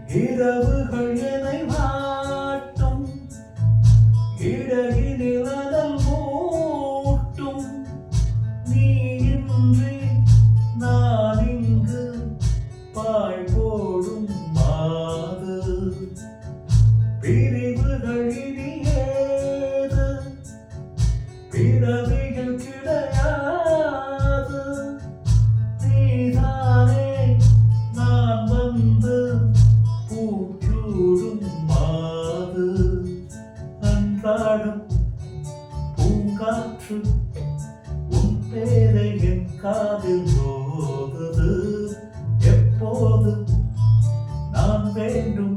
இரவுகள் என்னை வாட்டும், இடையினில் அனல் மூட்டும். நீ இன்றி நான் இங்கு பாய் போடும் மாது. பிரிவுகள் இனி ஏது, பிறவிகள் கிடையாது. நீதானே நான் வந்து பூச்சூடும் மாது. அன்றாடும் பூங்காற்று உன் பேரை என் காதில் ஓதுது. எப்போது நான் வேண்டும்